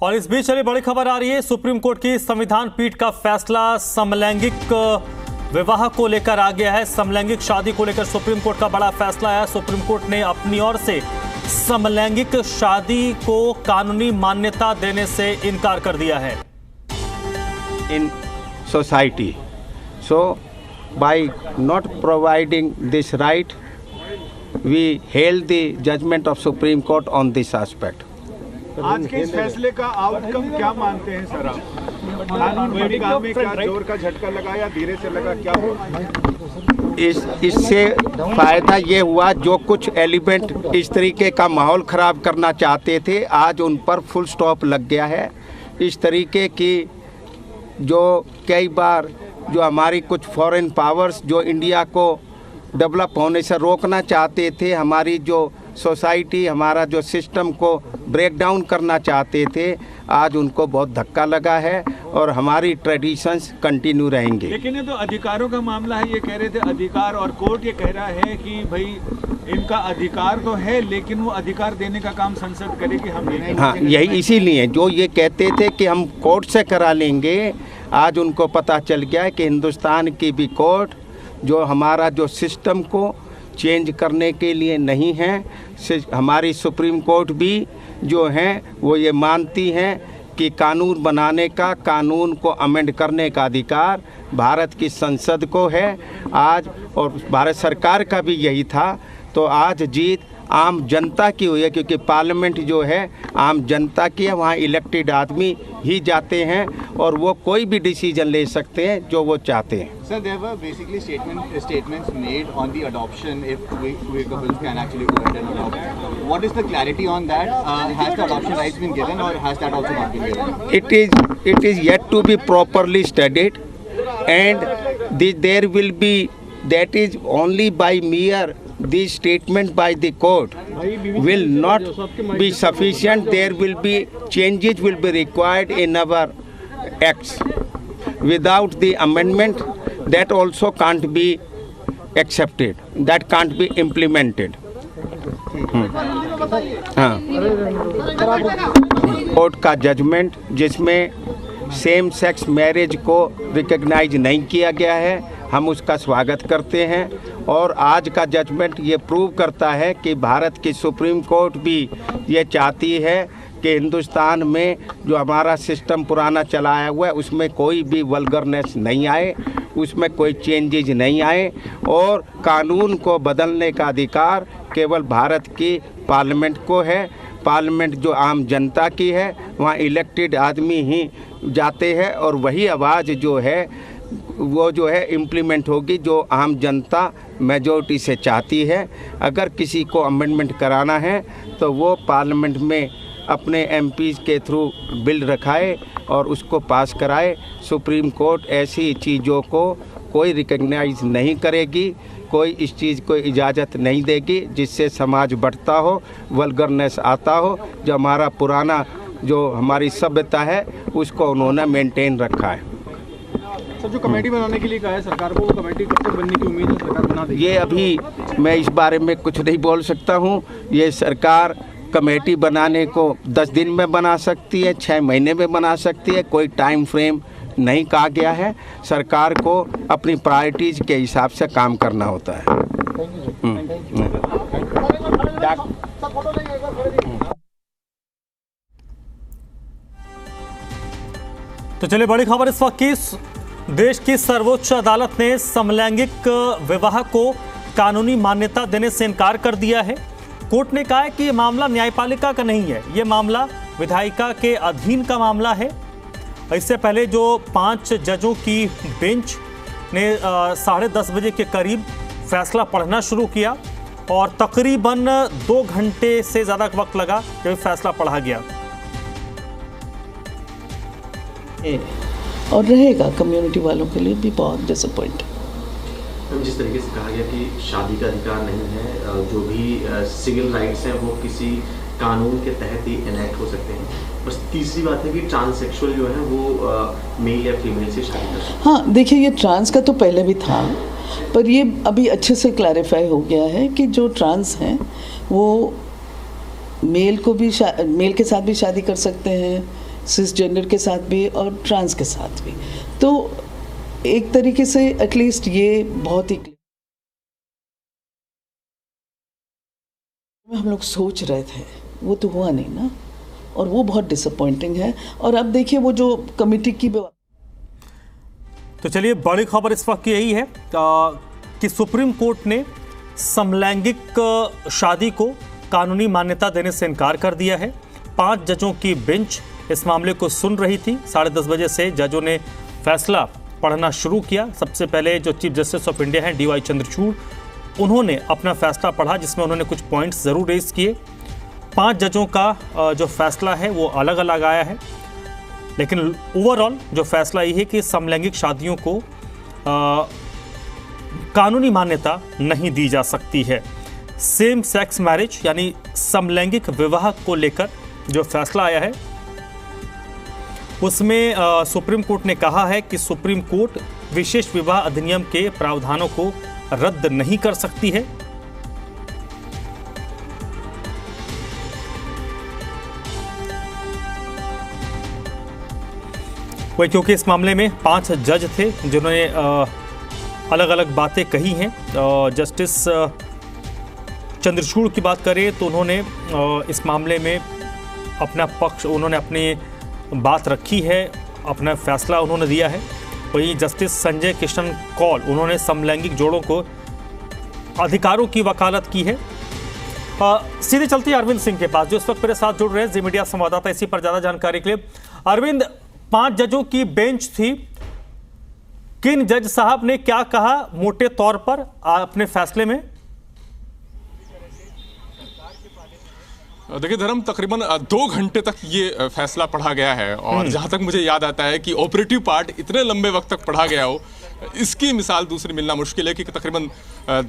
और इस बीच चलिए बड़ी खबर आ रही है। सुप्रीम कोर्ट की संविधान पीठ का फैसला समलैंगिक विवाह को लेकर आ गया है। समलैंगिक शादी को लेकर सुप्रीम कोर्ट का बड़ा फैसला है। सुप्रीम कोर्ट ने अपनी ओर से समलैंगिक शादी को कानूनी मान्यता देने से इनकार कर दिया है। In society by not providing this right, we hail the judgment of Supreme Court on this aspect. आज के इस फैसले का आउटकम क्या मानते हैं सर आप? कानून बढ़िया में क्या जोर का झटका लगा या धीरे से लगा, क्या हुआ? इससे फायदा ये हुआ, जो कुछ एलिमेंट इस तरीके का माहौल ख़राब करना चाहते थे, आज उन पर फुल स्टॉप लग गया है। इस तरीके की जो कई बार जो हमारी कुछ फॉरेन पावर्स जो इंडिया को डेवलप होने से रोकना चाहते थे, हमारी जो सोसाइटी, हमारा जो सिस्टम को ब्रेक डाउन करना चाहते थे, आज उनको बहुत धक्का लगा है और हमारी ट्रेडिशंस कंटिन्यू रहेंगे। लेकिन ये तो अधिकारों का मामला है, ये कह रहे थे अधिकार, और कोर्ट ये कह रहा है कि भाई इनका अधिकार तो है लेकिन वो अधिकार देने का काम संसद करेगी, हम नहीं। हाँ, यही इसीलिए जो ये कहते थे कि हम कोर्ट से करा लेंगे, आज उनको पता चल गया है कि हिंदुस्तान की भी कोर्ट जो हमारा जो सिस्टम को चेंज करने के लिए नहीं है। हमारी सुप्रीम कोर्ट भी जो हैं वो ये मानती हैं कि कानून बनाने का, कानून को अमेंड करने का अधिकार भारत की संसद को है आज, और भारत सरकार का भी यही था। तो आज जीत आम जनता की हुई है, क्योंकि पार्लियामेंट जो है आम जनता की है, वहाँ इलेक्टेड आदमी ही जाते हैं और वो कोई भी डिसीजन ले सकते हैं जो वो चाहते हैं। Sir, there were basically statements made on the adoption if queer couples can actually go ahead and adopt. What is the clarity on that? Has the adoption rights been given or has that also not been given? It is yet to be properly studied, and there will be, that is only by mere this statement by the court will not be sufficient. There will be changes will be required in our acts. Without the amendment, that also can't be accepted, that can't be implemented. हाँ, court का judgement जिसमें same sex marriage को recognise नहीं किया गया है, हम उसका स्वागत करते हैं। और आज का जजमेंट ये प्रूव करता है कि भारत की सुप्रीम कोर्ट भी ये चाहती है कि हिंदुस्तान में जो हमारा सिस्टम पुराना चलाया हुआ है उसमें कोई भी वल्गरनेस नहीं आए, उसमें कोई चेंजेज नहीं आए, और कानून को बदलने का अधिकार केवल भारत की पार्लियामेंट को है। पार्लियामेंट जो आम जनता की है, वहाँ इलेक्टेड आदमी ही जाते हैं और वही आवाज़ जो है वो जो है इम्प्लीमेंट होगी जो आम जनता मेजॉरिटी से चाहती है। अगर किसी को अमेंडमेंट कराना है तो वो पार्लियामेंट में अपने एमपीज़ के थ्रू बिल रखाए और उसको पास कराए। सुप्रीम कोर्ट ऐसी चीज़ों को कोई रिकग्नाइज नहीं करेगी, कोई इस चीज़ को इजाज़त नहीं देगी जिससे समाज बढ़ता हो, वल्गरनेस आता हो। जो हमारा पुराना जो हमारी सभ्यता है उसको उन्होंने मेंटेन रखा है। सर, जो कमेटी बनाने के लिए कहा है सरकार को, वो कमेटी कब तक बनने की उम्मीद है, सरकार बना देगी? ये अभी मैं इस बारे में कुछ नहीं बोल सकता हूँ। ये सरकार कमेटी बनाने को 10 दिन में बना सकती है, 6 महीने में बना सकती है, कोई टाइम फ्रेम नहीं कहा गया है। सरकार को अपनी प्रायोरिटीज़ के हिसाब से काम करना होता है। तो चलिए बड़ी खबर इस वक्त की, देश की सर्वोच्च अदालत ने समलैंगिक विवाह को कानूनी मान्यता देने से इनकार कर दिया है। कोर्ट ने कहा है कि यह मामला न्यायपालिका का नहीं है, यह मामला विधायिका के अधीन का मामला है। इससे पहले जो 5 जजों की बेंच ने 10:30 बजे के करीब फैसला पढ़ना शुरू किया और तकरीबन 2 घंटे से ज़्यादा वक्त लगा जब फैसला पढ़ा गया। और रहेगा कम्युनिटी वालों के लिए भी बहुत डिसअपॉइंट। जिस तरीके से कहा गया कि शादी का अधिकार नहीं है, जो भी सिविल राइट्स हैं वो किसी कानून के तहत ही इनैक्ट हो सकते हैं। बस तीसरी बात है कि ट्रांससेक्सुअल जो है वो मेल या फीमेल से शादी कर सकते हैं। हाँ, देखिए, ये ट्रांस का तो पहले भी था, पर ये अभी अच्छे से क्लैरिफाई हो गया है कि जो ट्रांस हैं वो मेल को भी मेल के साथ भी शादी कर सकते हैं, सिसजेंडर के साथ भी और ट्रांस के साथ भी। तो एक तरीके से एटलीस्ट ये बहुत ही हम लोग सोच रहे थे वो तो हुआ नहीं ना, और वो बहुत डिसअपॉइंटिंग है। और अब देखिए वो जो कमेटी की तो चलिए बड़ी खबर इस वक्त की यही है कि सुप्रीम कोर्ट ने समलैंगिक शादी को कानूनी मान्यता देने से इनकार कर दिया है। 5 जजों की बेंच इस मामले को सुन रही थी। 10:30 बजे से जजों ने फैसला पढ़ना शुरू किया। सबसे पहले जो चीफ जस्टिस ऑफ इंडिया हैं DY चंद्रचूड़, उन्होंने अपना फैसला पढ़ा जिसमें उन्होंने कुछ पॉइंट्स ज़रूर रेज किए। 5 जजों का जो फैसला है वो अलग अलग आया है, लेकिन ओवरऑल जो फैसला ये है कि समलैंगिक शादियों को कानूनी मान्यता नहीं दी जा सकती है। सेम सेक्स मैरिज यानी समलैंगिक विवाह को लेकर जो फैसला आया है उसमें सुप्रीम कोर्ट ने कहा है कि सुप्रीम कोर्ट विशेष विवाह अधिनियम के प्रावधानों को रद्द नहीं कर सकती है। वही क्योंकि इस मामले में 5 जज थे जिन्होंने अलग अलग बातें कही हैं। जस्टिस चंद्रचूड़ की बात करें तो उन्होंने इस मामले में अपना पक्ष, उन्होंने अपनी बात रखी है, अपना फैसला उन्होंने दिया है। वहीं जस्टिस संजय किशन कौल, उन्होंने समलैंगिक जोड़ों को अधिकारों की वकालत की है। सीधे चलते हैं अरविंद सिंह के पास जो इस वक्त मेरे साथ जुड़ रहे हैं, जी मीडिया संवाददाता, इसी पर ज़्यादा जानकारी के लिए। अरविंद, 5 जजों की बेंच थी, किन जज साहब ने क्या कहा मोटे तौर पर अपने फैसले में? देखिए धर्म, तकरीबन 2 घंटे तक ये फैसला पढ़ा गया है और जहां तक मुझे याद आता है कि ऑपरेटिव पार्ट इतने लंबे वक्त तक पढ़ा गया हो, इसकी मिसाल दूसरी मिलना मुश्किल है कि तकरीबन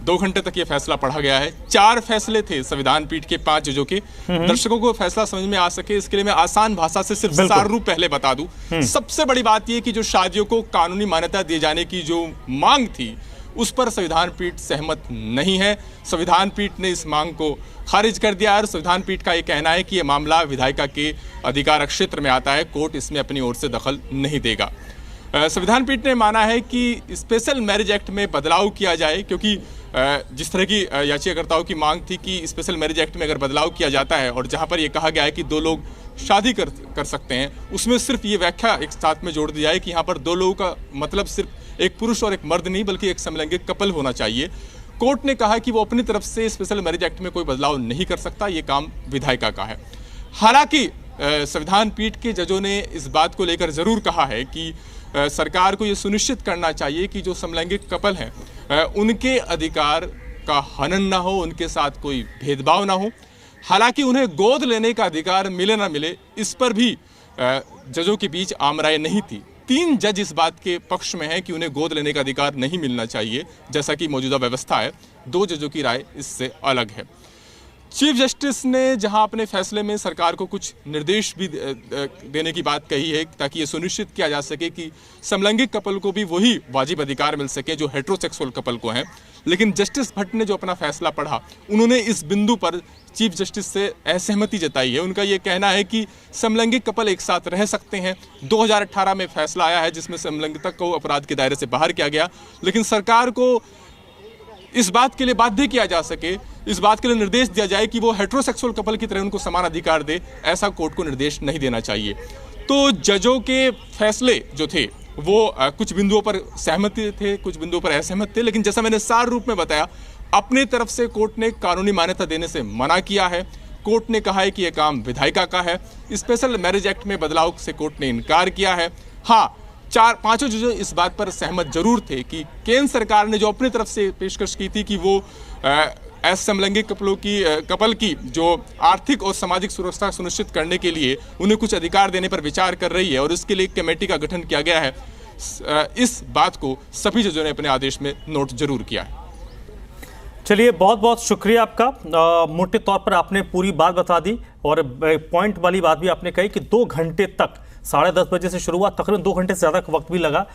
2 घंटे तक ये फैसला पढ़ा गया है। 4 फैसले थे संविधान पीठ के 5 जजों के। दर्शकों को फैसला समझ में आ सके इसके लिए मैं आसान भाषा से सिर्फ सारूप पहले बता दूं। सबसे बड़ी बात यह कि जो शादियों को कानूनी मान्यता दिए जाने की जो मांग थी उस पर संविधान पीठ सहमत नहीं है। संविधान पीठ ने इस मांग को खारिज कर दिया और संविधान पीठ का ये कहना है कि ये मामला विधायिका के अधिकार क्षेत्र में आता है, कोर्ट इसमें अपनी ओर से दखल नहीं देगा। संविधान पीठ ने माना है कि स्पेशल मैरिज एक्ट में बदलाव किया जाए, क्योंकि जिस तरह की याचिकाकर्ताओं की मांग थी कि स्पेशल मैरिज एक्ट में अगर बदलाव किया जाता है और जहां पर यह कहा गया है कि 2 लोग शादी कर सकते हैं, उसमें सिर्फ ये व्याख्या एक साथ में जोड़ दी जाए कि यहाँ पर 2 लोगों का मतलब सिर्फ एक पुरुष और एक मर्द नहीं बल्कि एक समलैंगिक कपल होना चाहिए। कोर्ट ने कहा कि वो अपनी तरफ से स्पेशल मैरिज एक्ट में कोई बदलाव नहीं कर सकता, ये काम विधायिका का है। हालांकि संविधान पीठ के जजों ने इस बात को लेकर जरूर कहा है कि सरकार को ये सुनिश्चित करना चाहिए कि जो समलैंगिक कपल हैं उनके अधिकार का हनन ना हो, उनके साथ कोई भेदभाव ना हो। हालांकि उन्हें गोद लेने का अधिकार मिले ना मिले, इस पर भी जजों के बीच आम राय नहीं थी। 3 जज इस बात के पक्ष में हैं कि उन्हें गोद लेने का अधिकार नहीं मिलना चाहिए जैसा कि मौजूदा व्यवस्था है। 2 जजों की राय इससे अलग है। चीफ जस्टिस ने जहां अपने फैसले में सरकार को कुछ निर्देश भी देने की बात कही है ताकि ये सुनिश्चित किया जा सके कि समलैंगिक कपल को भी वही वाजिब अधिकार मिल सके जो हेटेरोसेक्सुअल कपल को हैं। लेकिन जस्टिस भट्ट ने जो अपना फैसला पढ़ा, उन्होंने इस बिंदु पर चीफ जस्टिस से असहमति जताई है। उनका ये कहना है कि समलैंगिक कपल एक साथ रह सकते हैं। 2018 में फैसला आया है जिसमें समलैंगिकता को अपराध के दायरे से बाहर किया गया, लेकिन सरकार को इस बात के लिए बाध्य किया जा सके, इस बात के लिए निर्देश दिया जाए कि वो हेटेरोसेक्सुअल कपल की तरह उनको समान अधिकार दे, ऐसा कोर्ट को निर्देश नहीं देना चाहिए। तो जजों के फैसले जो थे वो कुछ बिंदुओं पर सहमति थे, कुछ बिंदुओं पर असहमत थे, लेकिन जैसा मैंने सार रूप में बताया, अपनी तरफ से कोर्ट ने कानूनी मान्यता देने से मना किया है। कोर्ट ने कहा है कि यह काम विधायिका का है। स्पेशल मैरिज एक्ट में बदलाव से कोर्ट ने इनकार किया है। हाँ, 4-5 जज इस बात पर सहमत जरूर थे कि केंद्र सरकार ने जो अपनी तरफ से पेशकश की थी कि वो समलैंगिक कपल की जो आर्थिक और सामाजिक सुरक्षा सुनिश्चित करने के लिए उन्हें कुछ अधिकार देने पर विचार कर रही है और इसके लिए एक कमेटी का गठन किया गया है। इस बात को सभी जजों ने अपने आदेश में नोट जरूर किया है। चलिए, बहुत बहुत शुक्रिया आपका। मोटे तौर पर आपने पूरी बात बता दी और पॉइंट वाली बात भी आपने कही कि 2 घंटे तक 10:30 बजे से शुरू हुआ, तकरीबन 2 घंटे से ज़्यादा वक्त भी लगा।